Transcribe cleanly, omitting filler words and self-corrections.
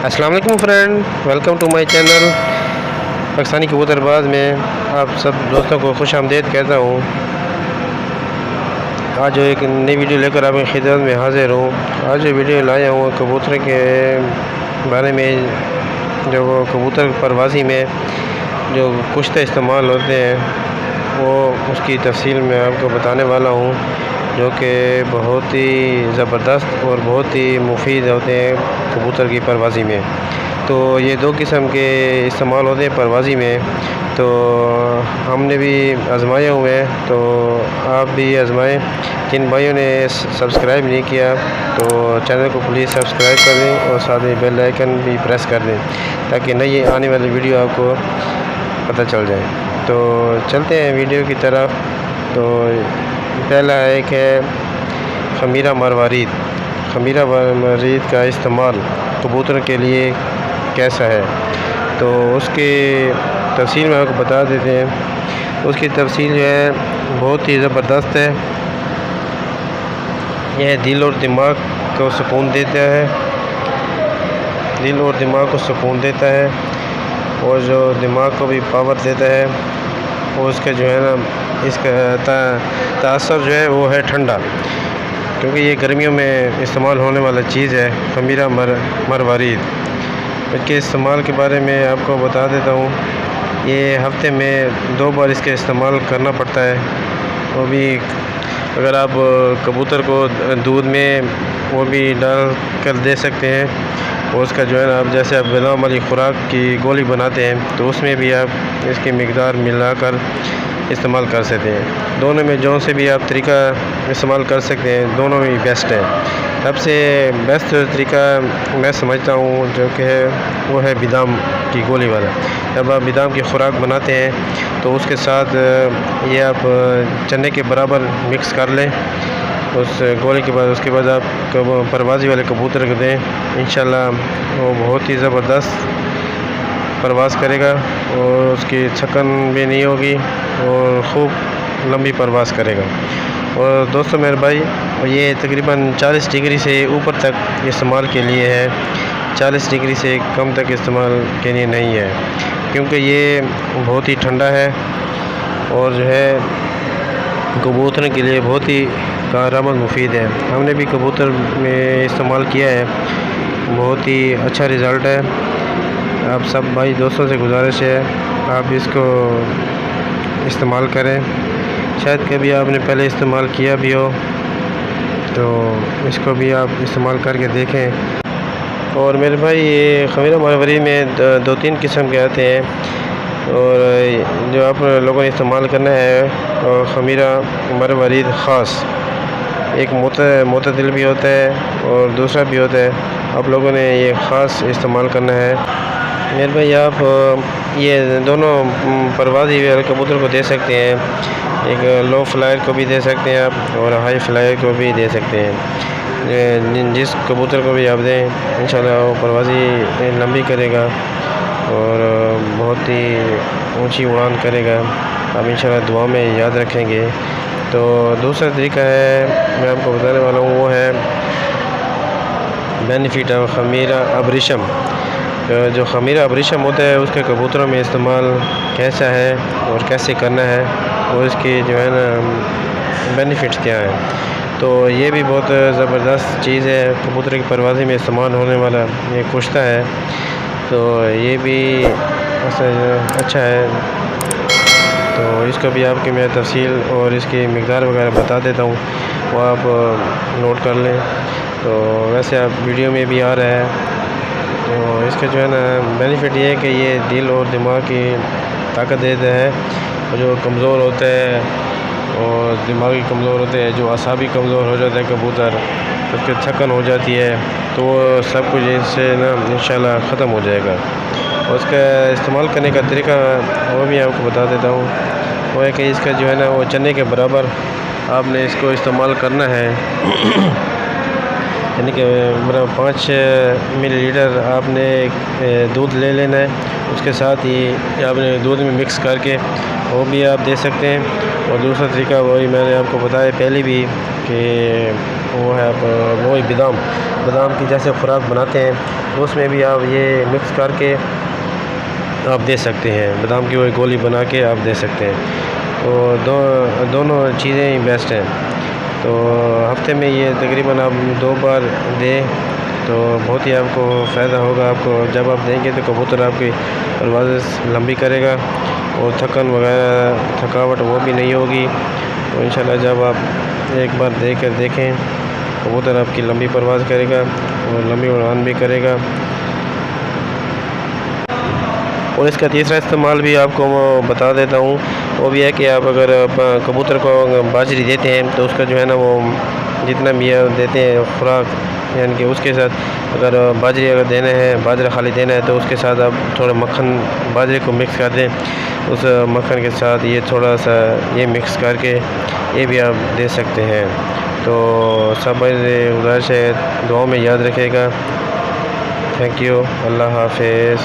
अस्सलाम वालेकुम friend, welcome to my channel Pakistani कबूतरबाज में आप सब दोस्तों को खुश आमदीद कहता हूँ। आज जो एक नई वीडियो लेकर आपकी खिदमत में हाजिर हूँ। आज जो वीडियो लाया हूँ कबूतर के बारे में, जो वो कबूतर परवाज़ी में जो कुश्ते इस्तेमाल होते हैं वो उसकी तफसील में आपको बताने वाला हूँ, जो कि बहुत ही ज़बरदस्त और बहुत ही मुफीद होते हैं कबूतर की परवाज़ी में। तो ये दो किस्म के इस्तेमाल होते हैं परवाज़ी में, तो हमने भी आजमाए हुए हैं, तो आप भी आजमाएं। जिन भाइयों ने सब्सक्राइब नहीं किया तो चैनल को प्लीज़ सब्सक्राइब कर दें और साथ में बेल आइकन भी प्रेस कर दें, ताकि नई आने वाली वीडियो आपको पता चल जाए। तो चलते हैं वीडियो की तरफ। तो पहला एक है खमीरा मरवारीद। खमीरा मरवारीद का इस्तेमाल कबूतर के लिए कैसा है, तो उसकी तफसील में आपको बता देते हैं। उसकी तफसील जो है बहुत ही ज़बरदस्त है। यह दिल और दिमाग को सुकून देता है, दिल और दिमाग को सुकून देता है, और जो दिमाग को भी पावर देता है। और उसका जो है ना, इसका तासर जो है वो है ठंडा, क्योंकि ये गर्मियों में इस्तेमाल होने वाला चीज़ है खमीरा मरवारीद। इसके इस्तेमाल के बारे में आपको बता देता हूँ। ये हफ्ते में 2 बार इसका इस्तेमाल करना पड़ता है। वो भी अगर आप कबूतर को दूध में वो भी डाल कर दे सकते हैं, और उसका जो है ना, आप जैसे आप गुलाम वाली खुराक की गोली बनाते हैं तो उसमें भी आप इसकी मिकदार मिलाकर इस्तेमाल कर सकते हैं। दोनों में जो से भी आप तरीका इस्तेमाल कर सकते हैं, दोनों में बेस्ट है। सबसे बेस्ट तरीका मैं समझता हूँ जो कि है वो है बादाम की गोली वाला। जब आप बादाम की खुराक बनाते हैं तो उसके साथ ये आप चने के बराबर मिक्स कर लें उस गोली के बाद। उसके बाद आप परवाज़ी वाले कबूतर को दें, इंशाल्लाह वो बहुत ही ज़बरदस्त परवाज़ करेगा, और उसकी छकन भी नहीं होगी और ख़ूब लंबी परवाज़ करेगा। और दोस्तों मेरे भाई, ये तकरीबन 40 डिग्री से ऊपर तक इस्तेमाल के लिए है, 40 डिग्री से कम तक इस्तेमाल के लिए नहीं है, क्योंकि ये बहुत ही ठंडा है और जो है कबूतर के लिए बहुत ही कारआमद मुफीद है। हमने भी कबूतर में इस्तेमाल किया है, बहुत ही अच्छा रिज़ल्ट है। आप सब भाई दोस्तों से गुजारिश है आप इसको इस्तेमाल करें। शायद कभी आपने पहले इस्तेमाल किया भी हो, तो इसको भी आप इस्तेमाल करके देखें। और मेरे भाई, ये खमीरा मरवारीद में 2-3 किस्म के आते हैं, और जो आप लोगों ने इस्तेमाल करना है और खमीरा मरवारीद ख़ास, एक मोतदिल भी होता है और दूसरा भी होता है। आप लोगों ने ये ख़ास इस्तेमाल करना है। मेरे भाई, आप ये दोनों परवाज़ी वाले कबूतर को दे सकते हैं। एक लो फ्लायर को भी दे सकते हैं आप, और हाई फ्लायर को भी दे सकते हैं। जिस कबूतर को भी आप दें, इंशाल्लाह वो परवाज़ी लंबी करेगा और बहुत ही ऊंची उड़ान करेगा। आप इंशाल्लाह दुआ में याद रखेंगे। तो दूसरा तरीका है मैं आपको बताने वाला हूँ, वो है बेनिफिट ऑफ खमीरा अबरिशम। जो खमीरा अबरिशम होता है उसके कबूतरों में इस्तेमाल कैसा है और कैसे करना है, और इसके जो है ना बेनिफिट्स क्या हैं। तो ये भी बहुत ज़बरदस्त चीज़ है, कबूतर की परवाज़ी में इस्तेमाल होने वाला ये कुश्ता है, तो ये भी अच्छा है। तो इसका भी आपकी मैं तफसील और इसकी मिकदार वगैरह बता देता हूँ, वो आप नोट कर लें। तो वैसे आप वीडियो में भी आ रहा है। तो इसका जो है ना बेनिफिट ये है कि ये दिल और दिमाग की ताकत देता है। और जो कमज़ोर होता है और दिमागी कमज़ोर होते हैं, जो असाबी कमज़ोर हो जाता है कबूतर, उसकी थकन हो जाती है, तो वो सब कुछ इससे ना इंशाल्लाह ख़त्म हो जाएगा। और उसका इस्तेमाल करने का तरीका वो भी आपको बता देता हूँ। वो है कि इसका जो है ना, वो चने के बराबर आपने इसको इस्तेमाल करना है। यानी कि 5 मिलीलीटर आपने दूध ले लेना है, उसके साथ ही आपने दूध में मिक्स करके वो भी आप दे सकते हैं। और दूसरा तरीका वही मैंने आपको बताया पहले भी कि वो है वही बादाम की जैसे खुराक बनाते हैं, तो उसमें भी आप ये मिक्स करके आप दे सकते हैं। बादाम की वही गोली बना के आप दे सकते हैं। तो दोनों चीज़ें ही बेस्ट हैं। तो हफ्ते में ये तकरीबन आप 2 बार दें तो बहुत ही आपको फ़ायदा होगा। आपको जब आप देंगे तो कबूतर आपकी परवाज़ लंबी करेगा और थकावट वो भी नहीं होगी। तो इंशाल्लाह जब आप एक बार देखें कबूतर आपकी लंबी परवाज़ करेगा और लंबी उड़ान भी करेगा। और इसका तीसरा इस्तेमाल भी आपको बता देता हूँ, वो भी है कि आप अगर कबूतर को बाजरी देते हैं तो उसका जो है ना वो जितना भी देते हैं खुराक, यानी कि उसके साथ अगर बाजरी अगर देना है, बाजरा खाली देना है तो उसके साथ आप थोड़ा मक्खन बाजरे को मिक्स कर दें। उस मक्खन के साथ ये थोड़ा सा ये मिक्स करके ये भी आप दे सकते हैं। तो सब गुजारिश है दुआओं में याद रखिएगा। Thank you. अल्लाह हाफिज़।